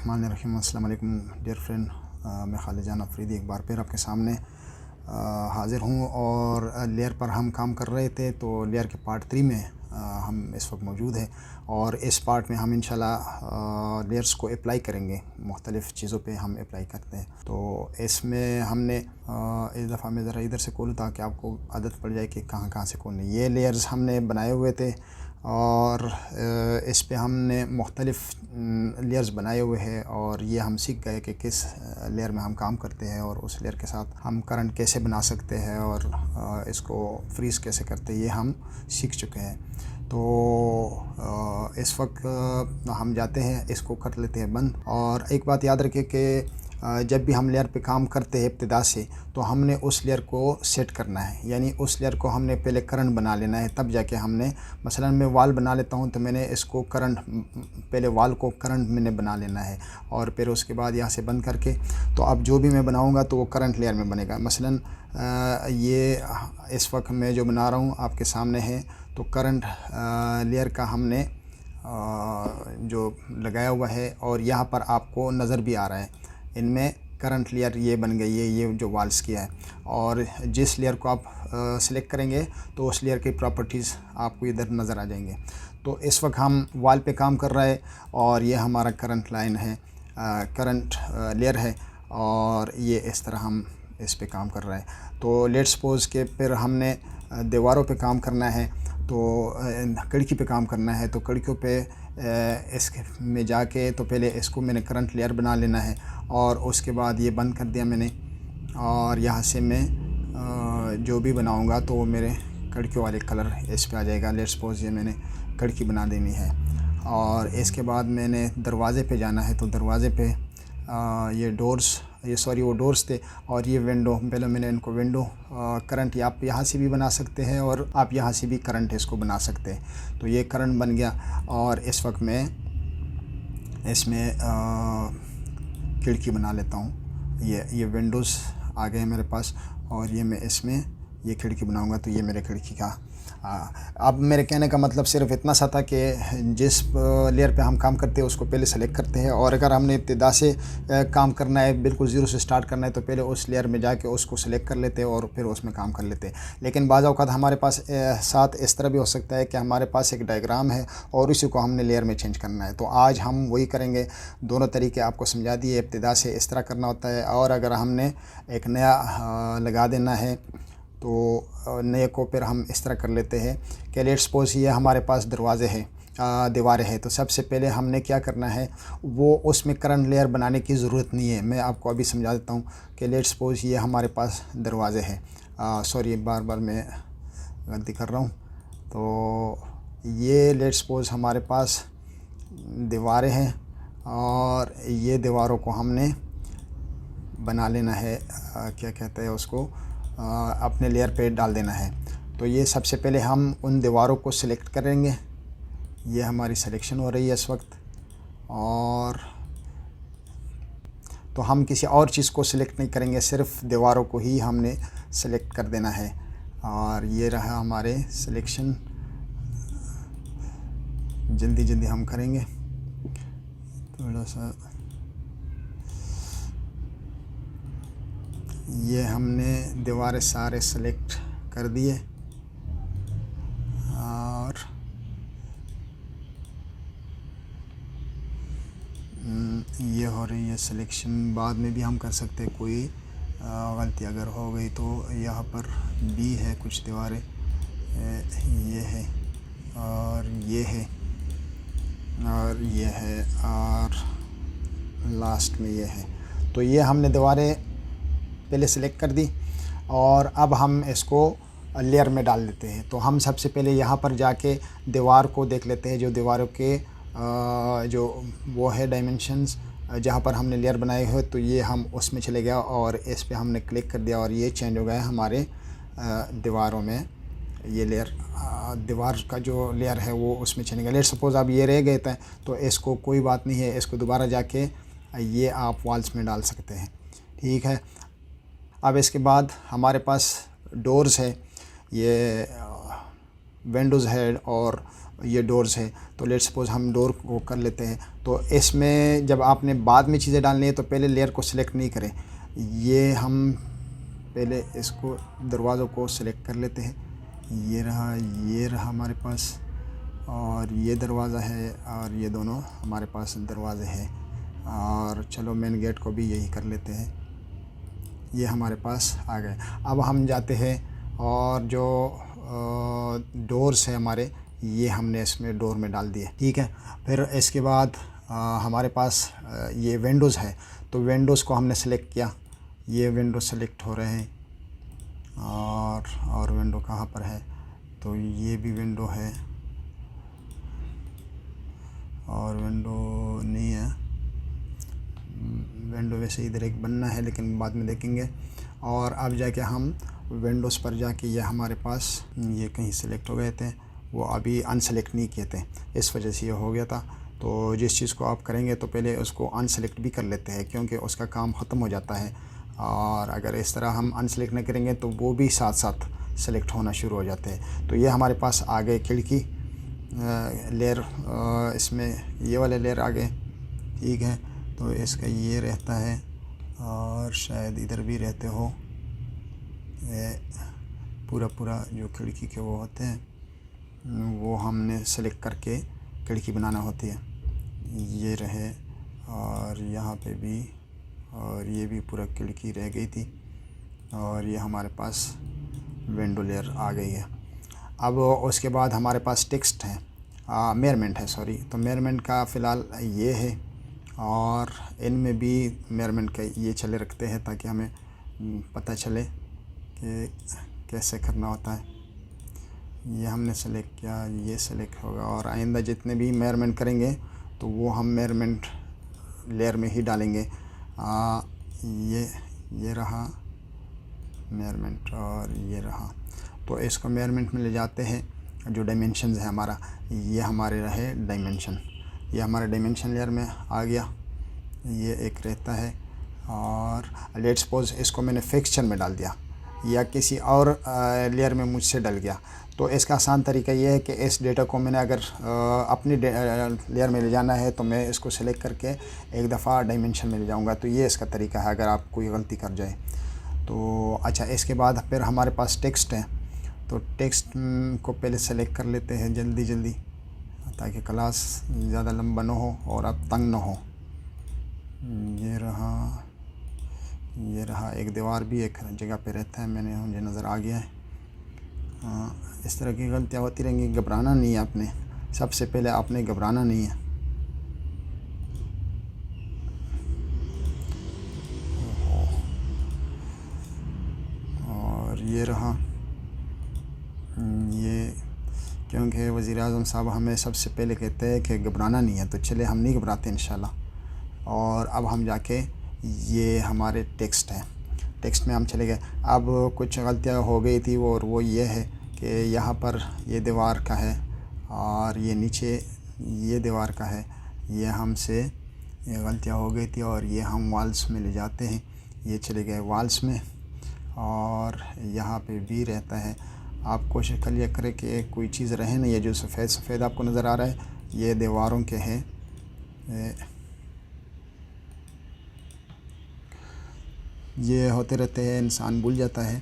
बिस्मिल्लाहिर्रहमानिर्रहीम। अस्सलाम वालेकुम डियर फ्रेंड, मैं खालिद जान अफरीदी एक बार फिर आपके सामने हाज़िर हूँ। और लेयर पर हम काम कर रहे थे, तो लेयर के पार्ट 3 में हम इस वक्त मौजूद हैं। और इस पार्ट में हम इंशाल्लाह लेयर्स को अप्लाई करेंगे। मुख्तलिफ़ चीज़ों पे हम अप्लाई करते हैं। तो इसमें हमने इस दफ़ा मैं ज़रा इधर से खोलूँ ताकि आपको आदत पड़ जाए कि कहाँ कहाँ से खोलने। ये लेयर्स हमने बनाए हुए थे और इस पे हमने मुख्तलिफ़ लेयर्स बनाए हुए हैं। और ये हम सीख गए कि किस लेयर में हम काम करते हैं और उस लेयर के साथ हम करंट कैसे बना सकते हैं और इसको फ्रीज़ कैसे करते हैं, ये हम सीख चुके हैं। तो इस वक्त हम जाते हैं, इसको कर लेते हैं बंद। और एक बात याद रखें कि जब भी हम लेयर पे काम करते हैं इब्तिदा से, तो हमने उस लेयर को सेट करना है। यानी उस लेयर को हमने पहले करंट बना लेना है, तब जाके हमने, मसलन मैं वाल बना लेता हूँ तो मैंने इसको करंट, पहले वाल को करंट मैंने बना लेना है और फिर उसके बाद यहाँ से बंद करके, तो अब जो भी मैं बनाऊँगा तो वो करंट लेयर में बनेगा। मसलन ये इस वक्त मैं जो बना रहा हूँ आपके सामने है, तो करंट लेयर का हमने जो लगाया हुआ है और यहाँ पर आपको नज़र भी आ रहा है, इनमें करंट लेयर ये बन गई है, ये जो वाल्स किया है। और जिस लेयर को आप सिलेक्ट करेंगे तो उस लेयर की प्रॉपर्टीज़ आपको इधर नज़र आ जाएंगे। तो इस वक्त हम वाल पे काम कर रहे हैं और ये हमारा करंट लाइन है, करंट लेयर है और ये इस तरह हम इस पे काम कर रहे हैं। तो लेट्स सपोज़ के फिर हमने दीवारों पे काम करना है, तो खिड़की पे काम करना है, तो खिड़कियों पे इस में जाके तो पहले इसको मैंने करंट लेयर बना लेना है और उसके बाद ये बंद कर दिया मैंने। और यहाँ से मैं जो भी बनाऊँगा तो वो मेरे खिड़कियों वाले कलर इस पे आ जाएगा। लेट्स सपोज़ ये मैंने खिड़की बना देनी है। और इसके बाद मैंने दरवाज़े पे जाना है, तो दरवाज़े पे ये डोर्स, ये सॉरी वो डोर्स थे और ये विंडो, पहले मैंने इनको विंडो करंट आप यहाँ से भी बना सकते हैं और आप यहाँ से भी करंट इसको बना सकते हैं। तो ये करंट बन गया। और इस वक्त मैं इसमें खिड़की बना लेता हूँ। ये विंडोज़ आ गए मेरे पास और ये मैं इसमें ये खिड़की बनाऊंगा, तो ये मेरे खिड़की का। अब मेरे कहने का मतलब सिर्फ इतना सा था कि जिस लेयर पे हम काम करते हैं उसको पहले सेलेक्ट करते हैं, और अगर हमने इब्तिदा से काम करना है, बिल्कुल ज़ीरो से स्टार्ट करना है, तो पहले उस लेयर में जाके उसको सेलेक्ट कर लेते हैं और फिर उसमें काम कर लेते हैं। लेकिन बाज़ औक़ात हमारे पास साथ इस तरह भी हो सकता है कि हमारे पास एक डायग्राम है और उसी को हमने लेयर में चेंज करना है। तो आज हम वही करेंगे। दोनों तरीके आपको समझा दिए, इब्तिदा से इस तरह करना होता है और अगर हमने एक नया लगा देना है तो नए को फिर हम इस तरह कर लेते हैं कि लेट्स सपोज़ ये हमारे पास दरवाज़े हैं, दीवारें हैं। तो सबसे पहले हमने क्या करना है, वो उसमें करंट लेयर बनाने की ज़रूरत नहीं है। मैं आपको अभी समझा देता हूँ कि लेट्स सपोज़ ये हमारे पास दरवाज़े हैं, सॉरी बार बार मैं गलती कर रहा हूँ। तो ये लेट्स सपोज़ हमारे पास दीवारें हैं और ये दीवारों को हमने बना लेना है, क्या कहते हैं उसको, अपने लेयर पे डाल देना है। तो ये सबसे पहले हम उन दीवारों को सिलेक्ट करेंगे। ये हमारी सिलेक्शन हो रही है इस वक्त। और तो हम किसी और चीज़ को सिलेक्ट नहीं करेंगे, सिर्फ दीवारों को ही हमने सिलेक्ट कर देना है। और ये रहा हमारे सिलेक्शन। जल्दी जल्दी हम करेंगे थोड़ा सा। ये हमने दीवारें सारे सेलेक्ट कर दिए और ये हो रही है सिलेक्शन। बाद में भी हम कर सकते हैं, कोई गलती अगर हो गई तो यहाँ पर भी है कुछ दीवारें, ये है और ये है और ये है और लास्ट में ये है। तो ये हमने दीवारें पहले सेलेक्ट कर दी और अब हम इसको लेयर में डाल देते हैं। तो हम सबसे पहले यहाँ पर जाके दीवार को देख लेते हैं, जो दीवारों के जो वो है डायमेंशंस जहाँ पर हमने लेयर बनाए हुए। तो ये हम उसमें चले गया और इस पे हमने क्लिक कर दिया और ये चेंज हो गया हमारे दीवारों में। ये लेयर, दीवार का जो लेयर है वो उसमें चले गया। लेट्स सपोज़ अब ये रह गए थे, तो इसको कोई बात नहीं है, इसको दोबारा जाके ये आप वॉल्स में डाल सकते हैं। ठीक है। अब इसके बाद हमारे पास डोर्स है, ये विंडोज़ है और ये डोर्स है, तो लेट्स सपोज हम डोर को कर लेते हैं। तो इसमें जब आपने बाद में चीज़ें डालनी है तो पहले लेयर को सिलेक्ट नहीं करें। ये हम पहले इसको दरवाज़ों को सिलेक्ट कर लेते हैं। ये रहा हमारे पास, और ये दरवाज़ा है, और ये दोनों हमारे पास दरवाज़े हैं। और चलो मेन गेट को भी यही कर लेते हैं। ये हमारे पास आ गए। अब हम जाते हैं और जो डोर्स है हमारे, ये हमने इसमें डोर में डाल दिए, ठीक है। फिर इसके बाद हमारे पास ये विंडोज़ है, तो विंडोज़ को हमने सेलेक्ट किया। ये विंडो सेलेक्ट हो रहे हैं, और विंडो कहाँ पर है, तो ये भी विंडो है, और विंडो नहीं है। विंडो वैसे इधर एक बनना है, लेकिन बाद में देखेंगे। और अब जाके हम विंडोज़ पर जाके ये हमारे पास ये कहीं सेलेक्ट हो गए थे, वो अभी अनसेलेक्ट नहीं किए थे, इस वजह से ये हो गया था। तो जिस चीज़ को आप करेंगे तो पहले उसको अनसेलेक्ट भी कर लेते हैं, क्योंकि उसका काम ख़त्म हो जाता है। और अगर इस तरह हम अनसेलेक्ट नहीं करेंगे तो वो भी साथ साथ सेलेक्ट होना शुरू हो जाते हैं। तो ये हमारे पास आ गए खिड़की लेयर, इसमें ये वाले लेयर आ गए, ठीक है। तो इसका ये रहता है, और शायद इधर भी रहते हो, पूरा जो खिड़की के वो होते हैं वो हमने सेलेक्ट करके खिड़की बनाना होती है। ये रहे, और यहाँ पे भी, और ये भी पूरा खिड़की रह गई थी, और ये हमारे पास विंडो लेयर आ गई है। अब उसके बाद हमारे पास टेक्स्ट है, मेजरमेंट है, सॉरी। तो मेजरमेंट का फ़िलहाल ये है, और इनमें भी मेजरमेंट का ये चले रखते हैं ताकि हमें पता चले कि कैसे करना होता है। ये हमने सेलेक्ट किया, ये सेलेक्ट होगा, और आइंदा जितने भी मेजरमेंट करेंगे तो वो हम मेजरमेंट लेयर में ही डालेंगे। ये रहा मेजरमेंट, और ये रहा। तो इसको मेजरमेंट में ले जाते हैं। जो डायमेंशन है हमारा, ये हमारे रहे डायमेंशन, ये हमारे डायमेंशन लेयर में आ गया। ये एक रहता है, और लेट्स सपोज इसको मैंने फिक्सचर में डाल दिया, या किसी और लेयर में मुझसे डल गया। तो इसका आसान तरीका ये है कि इस डेटा को मैंने अगर अपनी लेयर में ले जाना है तो मैं इसको सेलेक्ट करके एक दफ़ा डायमेंशन में ले जाऊंगा। तो ये इसका तरीका है अगर आप कोई गलती कर जाए तो। अच्छा, इसके बाद फिर हमारे पास टेक्स्ट है, तो टेक्स्ट को पहले सेलेक्ट कर लेते हैं जल्दी ताकि क्लास ज़्यादा लंबा ना हो और अब तंग ना हो। ये रहा एक दीवार भी एक जगह पे रहता है, मुझे नज़र आ गया है। इस तरह की गलतियाँ होती रहेंगी, घबराना नहीं है आपने, सबसे पहले आपने घबराना नहीं है। और ये रहा, ये क्योंकि वज़ीर-ए-आज़म साहब हमें सबसे पहले कहते हैं कि घबराना नहीं है, तो चले हम नहीं घबराते इंशाल्लाह। और अब हम जाके ये हमारे टेक्स्ट है, टेक्स्ट में हम चले गए। अब कुछ गलतियाँ हो गई थी और वो ये है कि यहाँ पर ये दीवार का है और ये नीचे ये दीवार का है, ये हमसे ये गलतियाँ हो गई थी और ये हम वाल्स में ले जाते हैं। ये चले गए वाल्स में, और यहाँ पे भी रहता है। आप कोशिश करें कि कोई चीज़ रहे ना, ये जो सफ़ेद सफ़ेद आपको नज़र आ रहा है ये दीवारों के हैं। ये होते रहते हैं, इंसान भूल जाता है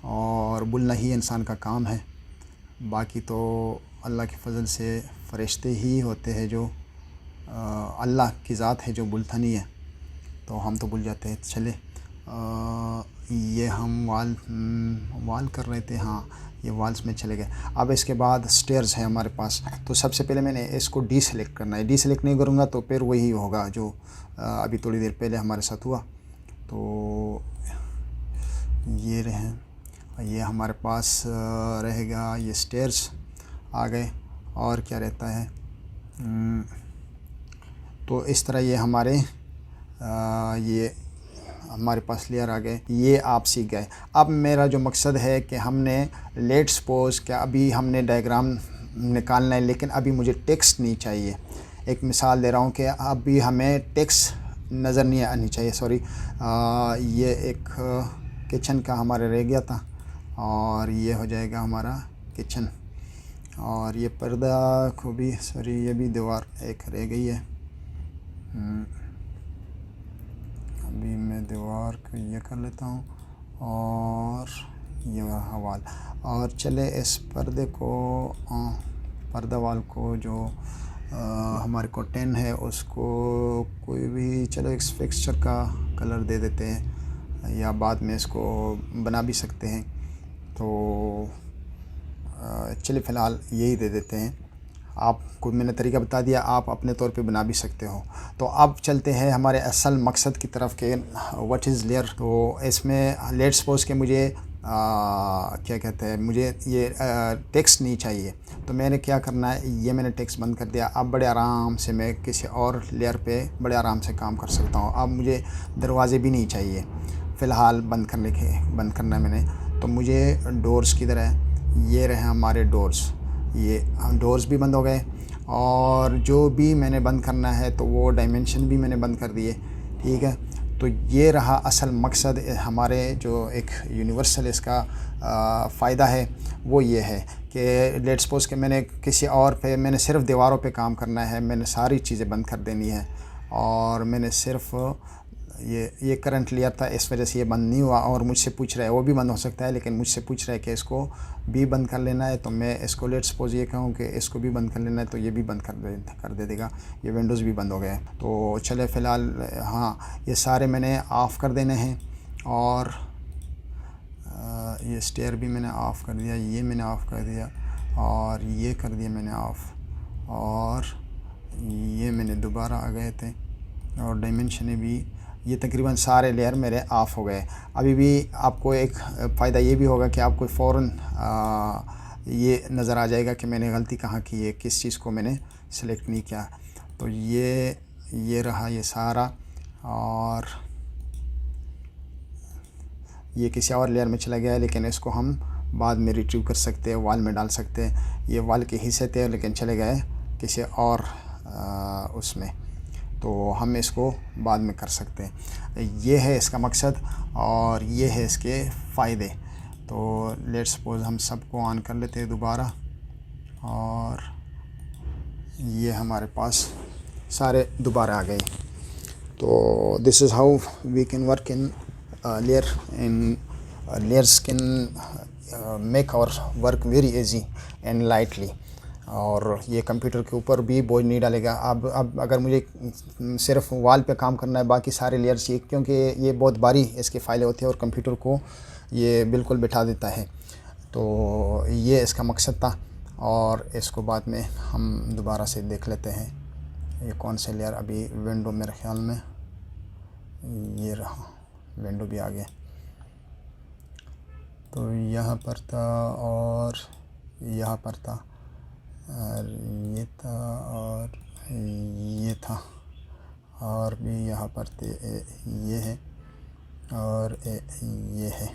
और भूलना ही इंसान का काम है। बाकी तो अल्लाह के फ़ज़ल से फ़रिश्ते ही होते हैं जो अल्लाह की ज़ात है जो भूलता नहीं है, तो हम तो भूल जाते हैं। चले ये हम वाल कर रहे थे, हाँ ये वाल्स में चले गए। अब इसके बाद स्टेयर्स है हमारे पास, तो सबसे पहले मैंने इसको डी सेलेक्ट करना है। डी सेलेक्ट नहीं करूँगा तो फिर वही होगा जो अभी थोड़ी देर पहले हमारे साथ हुआ। तो ये रहे, ये हमारे पास रहेगा, ये स्टेयर्स आ गए। और क्या रहता है, तो इस तरह ये हमारे पास लेयर आ गए। ये आप सीख गए। अब मेरा जो मकसद है कि हमने लेट्स सपोज कि अभी हमने डायग्राम निकालना है, लेकिन अभी मुझे टेक्स्ट नहीं चाहिए। एक मिसाल दे रहा हूँ कि अभी हमें टेक्स्ट नज़र नहीं आनी चाहिए, सॉरी। ये एक किचन का हमारे रह गया था और ये हो जाएगा हमारा किचन। और ये पर्दा को भी सॉरी ये भी दीवार एक रह गई है। अभी मैं दीवार को ये कर लेता हूँ और ये रहा वाल। और चले इस पर्दे को पर्दा वाल को जो हमारे को 10 है उसको कोई भी चलो एक फिक्सचर का कलर दे देते हैं, या बाद में इसको बना भी सकते हैं। तो चलिए फ़िलहाल यही दे देते हैं। आपको मैंने तरीका बता दिया, आप अपने तौर पे बना भी सकते हो। तो अब चलते हैं हमारे असल मकसद की तरफ के व्हाट इज़ लेयर। तो इसमें लेट्स सपोज के मुझे क्या कहते हैं, मुझे ये टेक्स्ट नहीं चाहिए। तो मैंने क्या करना है, ये मैंने टेक्स्ट बंद कर दिया। अब बड़े आराम से मैं किसी और लेयर पे बड़े आराम से काम कर सकता हूँ। अब मुझे दरवाज़े भी नहीं चाहिए फ़िलहाल बंद करना है मैंने। तो मुझे डोर्स किधर है, ये रहे हमारे डोर्स। ये डोर्स भी बंद हो गए और जो भी मैंने बंद करना है तो वो डायमेंशन भी मैंने बंद कर दिए। ठीक है, तो ये रहा असल मकसद हमारे जो एक यूनिवर्सल इसका फ़ायदा है वो ये है कि लेट्स सपोज कि मैंने किसी और पे मैंने सिर्फ दीवारों पे काम करना है, मैंने सारी चीज़ें बंद कर देनी है और मैंने सिर्फ ये करंट लेयर था इस वजह से ये बंद नहीं हुआ। और मुझसे पूछ रहा है, वो भी बंद हो सकता है लेकिन मुझसे पूछ रहा है कि इसको भी बंद कर लेना है। तो मैं इसको लेट्स सपोज ये कहूँ कि इसको भी बंद कर लेना है तो ये भी बंद कर दे देगा। ये विंडोज़ भी बंद हो गए। तो चले फ़िलहाल हाँ ये सारे मैंने ऑफ़ कर देने हैं। और ये स्टेयर भी मैंने ऑफ़ कर दिया, ये मैंने ऑफ़ कर दिया और ये कर दिया मैंने ऑफ़। और ये मैंने दोबारा आ गए थे और डायमेंशन भी, ये तकरीबन सारे लेयर मेरे ऑफ़ हो गए। अभी भी आपको एक फ़ायदा ये भी होगा कि आपको फ़ौरन ये नज़र आ जाएगा कि मैंने गलती कहाँ की है, किस चीज़ को मैंने सेलेक्ट नहीं किया। तो ये रहा ये सारा, और ये किसी और लेयर में चला गया है लेकिन इसको हम बाद में रिट्रीव कर सकते हैं, वॉल में डाल सकते हैं। ये वॉल के हिस्से थे लेकिन चले गए किसी और उसमें, तो हम इसको बाद में कर सकते हैं। ये है इसका मकसद और ये है इसके फ़ायदे। तो लेट्स सपोज हम सबको ऑन कर लेते हैं दोबारा और ये हमारे पास सारे दोबारा आ गए। तो this is how we can work in layers can make our work very easy and lightly। और ये कंप्यूटर के ऊपर भी बोझ नहीं डालेगा। अब अगर मुझे सिर्फ वॉल पे काम करना है, बाकी सारे लेयर्स क्योंकि ये बहुत भारी इसके फ़ाइलें होती हैं और कंप्यूटर को ये बिल्कुल बिठा देता है। तो ये इसका मकसद था और इसको बाद में हम दोबारा से देख लेते हैं ये कौन से लेयर। अभी विंडो मेरे ख़्याल में ये रहा, विंडो भी आ गया। तो यहाँ पर था और यहाँ पर था और ये था और ये था और भी यहाँ पर थे, ये है और ये है।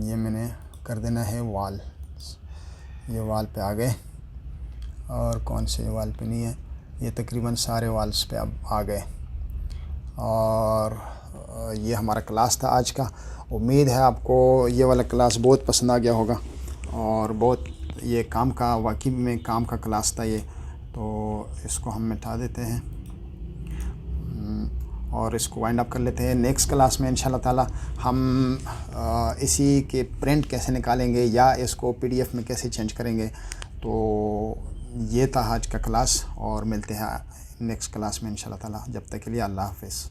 ये मैंने कर देना है वॉल। ये वॉल पे आ गए और कौन से वॉल पे नहीं है, ये तकरीबन सारे वॉल्स पे अब आ गए। और ये हमारा क्लास था आज का। उम्मीद है आपको ये वाला क्लास बहुत पसंद आ गया होगा और बहुत ये काम का, वाकई में काम का क्लास था ये। तो इसको हम मिटा देते हैं और इसको वाइंड अप कर लेते हैं। नेक्स्ट क्लास में इंशाल्लाह ताला हम इसी के प्रिंट कैसे निकालेंगे या इसको PDF में कैसे चेंज करेंगे। तो ये था आज का क्लास और मिलते हैं नेक्स्ट क्लास में इंशाल्लाह ताला। जब तक के लिए अल्लाह हाफ़िज़।